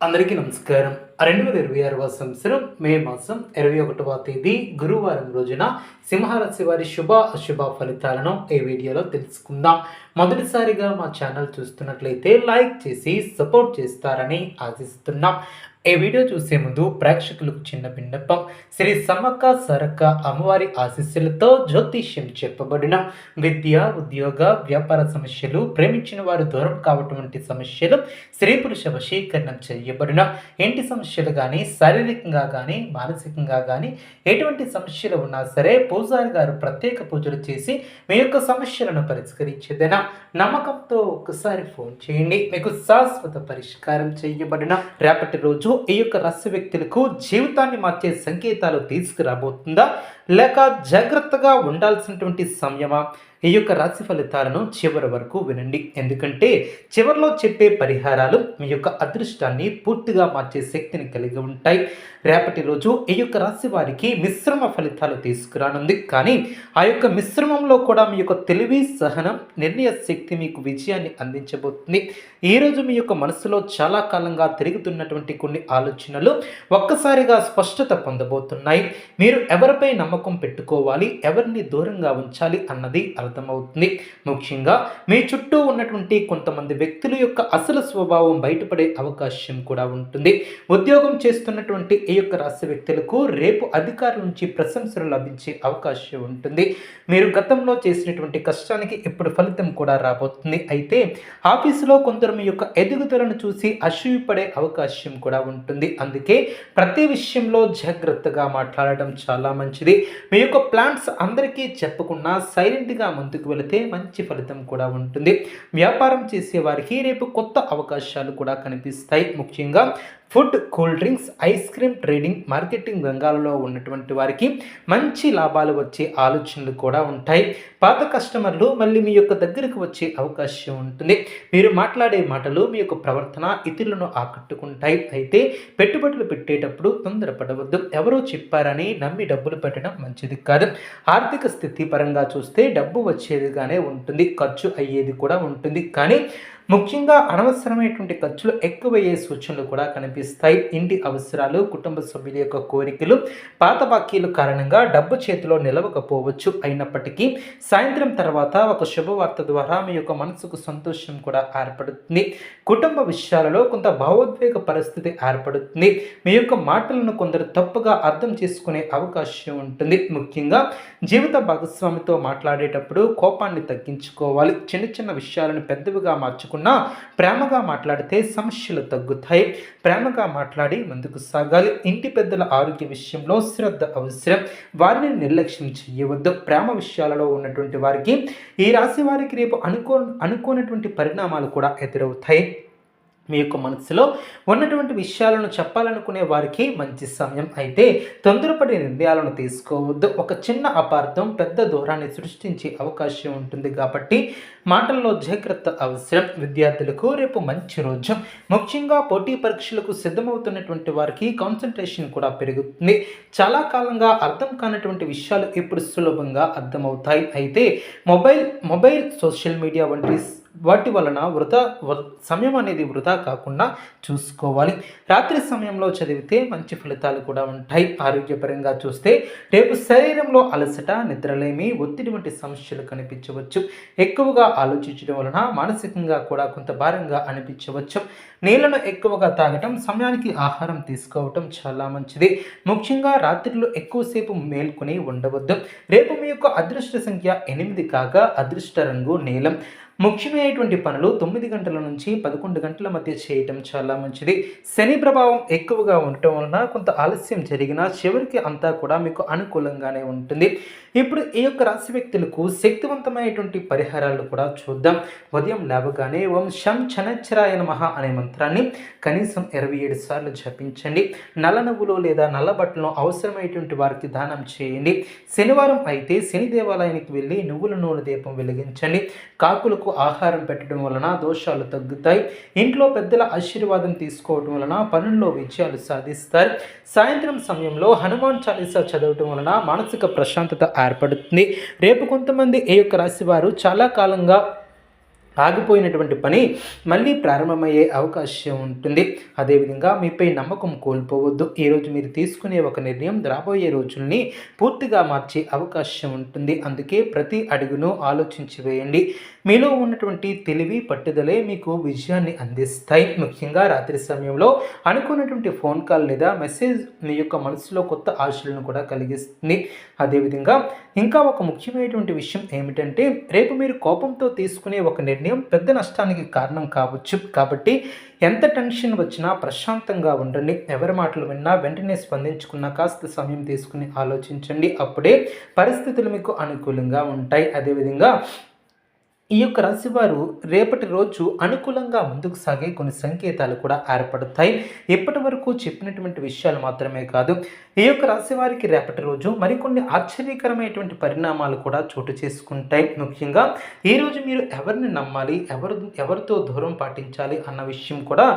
అందరికీ నమస్కారం. 2026వ సంవత్సరం మే మాసం 21వ తేదీ గురువారం రోజున సింహరాశి వారి శుభ అశుభ ఫలితాలను ఈ వీడియోలో తెలుసుకుందాం. మొదటిసారిగా మా ఛానల్ చూస్తున్నట్లయితే లైక్ చేసి సపోర్ట్ చేస్తారని ఆశిస్తున్నాం. ఈ వీడియో చూసే ముందు ప్రేక్షకులకు చిన్న విన్నపం. శ్రీ సమ్మక్క సారక్క అమ్మవారి ఆశీస్సులతో జ్యోతిష్యం చెప్పబడిన విద్య, ఉద్యోగ, వ్యాపార సమస్యలు, ప్రేమించిన వారు దూరం కావటం వంటి సమస్యలు, స్త్రీ పురుష వశీకరణం చేయబడిన ఇంటి సమస్యలు కానీ, శారీరకంగా కానీ, మానసికంగా కానీ ఎటువంటి సమస్యలు ఉన్నా సరే పూజారి గారు ప్రత్యేక పూజలు చేసి మీ యొక్క సమస్యలను పరిష్కరించేదైనా నమ్మకంతో ఒక్కసారి ఫోన్ చేయండి. మీకు శాశ్వత పరిష్కారం చేయబడిన రేపటి రోజు ఈ యొక్క రాశి వ్యక్తులకు జీవితాన్ని మార్చే సంకేతాలు తీసుకురాబోతుందా, లేక జాగ్రత్తగా ఉండాల్సినటువంటి సమయమా? ఈ యొక్క రాశి ఫలితాలను చివరి వరకు వినండి. ఎందుకంటే చివరిలో చెప్పే పరిహారాలు మీ యొక్క అదృష్టాన్ని పూర్తిగా మార్చే శక్తిని కలిగి ఉంటాయి. రేపటి రోజు ఈ యొక్క రాశి వారికి మిశ్రమ ఫలితాలు తీసుకురానుంది. కానీ ఆ యొక్క మిశ్రమంలో కూడా మీ యొక్క తెలివి, సహనం, నిర్ణయ శక్తి మీకు విజయాన్ని అందించబోతుంది. ఈరోజు మీ యొక్క మనసులో చాలా కాలంగా తిరుగుతున్నటువంటి కొన్ని ఆలోచనలు ఒక్కసారిగా స్పష్టత పొందబోతున్నాయి. మీరు ఎవరిపై నమ్మకం పెట్టుకోవాలి, ఎవరిని దూరంగా ఉంచాలి అన్నది అర్థమవుతుంది. ముఖ్యంగా మీ చుట్టూ ఉన్నటువంటి కొంతమంది వ్యక్తుల యొక్క అసలు స్వభావం బయటపడే అవకాశం కూడా ఉంటుంది. ఉద్యోగం చేస్తున్నటువంటి ఈ యొక్క రాశి వ్యక్తులకు రేపు అధికారుల నుంచి ప్రశంసలు లభించే అవకాశం ఉంటుంది. మీరు గతంలో చేసినటువంటి కష్టానికి ఇప్పుడు ఫలితం కూడా రాబోతుంది. అయితే ఆఫీసులో కొందరు మీ యొక్క ఎదుగుదలను చూసి అసూయపడే అవకాశం కూడా ఉంటుంది. అందుకే ప్రతి విషయంలో జాగ్రత్తగా మాట్లాడటం చాలా మంచిది. మీ యొక్క ప్లాన్స్ అందరికీ చెప్పకుండా సైలెంట్గా ముందుకు వెళితే మంచి ఫలితం కూడా ఉంటుంది. వ్యాపారం చేసే వారికి రేపు కొత్త అవకాశాలు కూడా కనిపిస్తాయి. ముఖ్యంగా food, cool drinks, ice cream trading, marketing రంగాలలో ఉన్నటువంటి వారికి మంచి లాభాలు వచ్చే ఆలోచనలు కూడా ఉంటాయి. పాత కస్టమర్లు మళ్ళీ మీ యొక్క దగ్గరకు వచ్చే అవకాశం ఉంటుంది. మీరు మాట్లాడే మాటలు, మీ యొక్క ప్రవర్తన ఇతరులను ఆకట్టుకుంటాయి. అయితే పెట్టుబడులు పెట్టేటప్పుడు తొందరపడవద్దు. ఎవరో చెప్పారని నమ్మి డబ్బులు పెట్టడం మంచిది కాదు. ఆర్థిక స్థితి పరంగా చూస్తే డబ్బు వచ్చేదిగానే ఉంటుంది, ఖర్చు అయ్యేది కూడా ఉంటుంది. కానీ ముఖ్యంగా అనవసరమైనటువంటి ఖర్చులు ఎక్కువయ్యే సూచనలు కూడా కనిపిస్తాయి. ఇంటి అవసరాలు, కుటుంబ సభ్యుల యొక్క కోరికలు, పాత బాకీల కారణంగా డబ్బు చేతిలో నిలవకపోవచ్చు. అయినప్పటికీ సాయంత్రం తర్వాత ఒక శుభవార్త ద్వారా మీ యొక్క మనసుకు సంతోషం కూడా ఏర్పడుతుంది. కుటుంబ విషయాలలో కొంత భావోద్వేగ పరిస్థితి ఏర్పడుతుంది. మీ యొక్క మాటలను కొందరు తప్పుగా అర్థం చేసుకునే అవకాశం ఉంటుంది. ముఖ్యంగా జీవిత భాగస్వామితో మాట్లాడేటప్పుడు కోపాన్ని తగ్గించుకోవాలి. చిన్న చిన్న విషయాలను పెద్దవిగా మార్చుకుని ప్రేమగా మాట్లాడితే సమస్యలు తగ్గుతాయి. ప్రేమగా మాట్లాడి ముందుకు సాగాలి. ఇంటి పెద్దల ఆరోగ్య విషయంలో శ్రద్ధ అవసరం. వారిని నిర్లక్ష్యం చేయవద్దు. ప్రేమ విషయాలలో ఉన్నటువంటి వారికి, ఈ రాశి వారికి రేపు అనుకోనటువంటి పరిణామాలు కూడా ఎదురవుతాయి. మీ యొక్క మనసులో ఉన్నటువంటి విషయాలను చెప్పాలనుకునే వారికి మంచి సమయం. అయితే తొందరపడి నిర్ణయాలను తీసుకోవద్దు. ఒక చిన్న అపార్థం పెద్ద దూరాన్ని సృష్టించే అవకాశం ఉంటుంది. కాబట్టి మాటల్లో జాగ్రత్త అవసరం. విద్యార్థులకు రేపు మంచి రోజు. ముఖ్యంగా పోటీ పరీక్షలకు సిద్ధమవుతున్నటువంటి వారికి కాన్సన్ట్రేషన్ కూడా పెరుగుతుంది. చాలా కాలంగా అర్థం కానటువంటి విషయాలు ఇప్పుడు సులభంగా అర్థమవుతాయి. అయితే మొబైల్ సోషల్ మీడియా వంటి వాటి వలన సమయం అనేది వృధా కాకుండా చూసుకోవాలి. రాత్రి సమయంలో చదివితే మంచి ఫలితాలు కూడా ఉంటాయి. ఆరోగ్యపరంగా చూస్తే రేపు శరీరంలో అలసట, నిద్రలేమి, ఒత్తిడి వంటి సమస్యలు కనిపించవచ్చు. ఎక్కువగా ఆలోచించడం వలన మానసికంగా కూడా కొంత భారంగా అనిపించవచ్చు. నీళ్లను ఎక్కువగా తాగటం, సమయానికి ఆహారం తీసుకోవటం చాలా మంచిది. ముఖ్యంగా రాత్రిలో ఎక్కువసేపు మేల్కొని ఉండవద్దు. రేపు మీ యొక్క అదృష్ట సంఖ్య 8 కాగా అదృష్ట రంగు నీలం. ముఖ్యమైనటువంటి పనులు 9 గంటల నుంచి 11 గంటల మధ్య చేయటం చాలా మంచిది. శని ప్రభావం ఎక్కువగా ఉండటం వలన కొంత ఆలస్యం జరిగినా చివరికి అంతా కూడా మీకు అనుకూలంగానే ఉంటుంది. ఇప్పుడు ఈ యొక్క రాశి వ్యక్తులకు శక్తివంతమైనటువంటి పరిహారాలు కూడా చూద్దాం. ఉదయం లేవగానే ఓం శం శనైశ్చరాయ నమః అనే మంత్రాన్ని కనీసం 27 సార్లు జపించండి. నల్ల నువ్వులు లేదా నల్ల బట్టలను అవసరమైనటువంటి వారికి దానం చేయండి. శనివారం అయితే శని దేవాలయానికి వెళ్ళి నువ్వుల నూనె దీపం వెలిగించండి. కాకులకు ఆహారం పెట్టడం వలన దోషాలు తగ్గుతాయి. ఇంట్లో పెద్దల ఆశీర్వాదం తీసుకోవడం వలన పనుల్లో విజయాలు సాధిస్తారు. సాయంత్రం సమయంలో హనుమాన్ చాలీసా చదవటం వలన మానసిక ప్రశాంతత ఏర్పడుతుంది. రేపు కొంతమంది ఈ యొక్క రాశి వారు చాలా కాలంగా ఆగిపోయినటువంటి పని మళ్ళీ ప్రారంభమయ్యే అవకాశం ఉంటుంది. అదేవిధంగా మీపై నమ్మకం కోల్పోవద్దు. ఈరోజు మీరు తీసుకునే ఒక నిర్ణయం రాబోయే రోజుల్ని పూర్తిగా మార్చే అవకాశం ఉంటుంది. అందుకే ప్రతి అడుగును ఆలోచించి వేయండి. మీలో ఉన్నటువంటి తెలివి పట్టుదలే మీకు విజయాన్ని అందిస్తాయి. ముఖ్యంగా రాత్రి సమయంలో అనుకున్నటువంటి ఫోన్ కాల్ లేదా మెసేజ్ మీ యొక్క మనసులో కొత్త ఆశలను కూడా కలిగిస్తుంది. అదేవిధంగా ఇంకా ఒక ముఖ్యమైనటువంటి విషయం ఏమిటంటే, రేపు మీరు కోపంతో తీసుకునే ఒక నిర్ణయం పెద్ద నష్టానికి కారణం కావచ్చు. కాబట్టి ఎంత టెన్షన్ వచ్చినా ప్రశాంతంగా ఉండండి. ఎవరి మాటలు విన్నా వెంటనే స్పందించుకున్న కాస్త సమయం తీసుకుని ఆలోచించండి. అప్పుడే పరిస్థితులు మీకు అనుకూలంగా ఉంటాయి. అదేవిధంగా ఈ యొక్క రాశివారు రేపటి రోజు అనుకూలంగా ముందుకు సాగే కొన్ని సంకేతాలు కూడా ఏర్పడతాయి. ఇప్పటి వరకు చెప్పినటువంటి విషయాలు మాత్రమే కాదు, ఈ యొక్క రాశి వారికి రేపటి రోజు మరికొన్ని ఆశ్చర్యకరమైనటువంటి పరిణామాలు కూడా చోటు చేసుకుంటాయి. ముఖ్యంగా ఈరోజు మీరు ఎవరిని నమ్మాలి, ఎవరితో దూరం పాటించాలి అన్న విషయం కూడా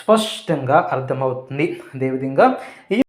స్పష్టంగా అర్థమవుతుంది. అదేవిధంగా ఈ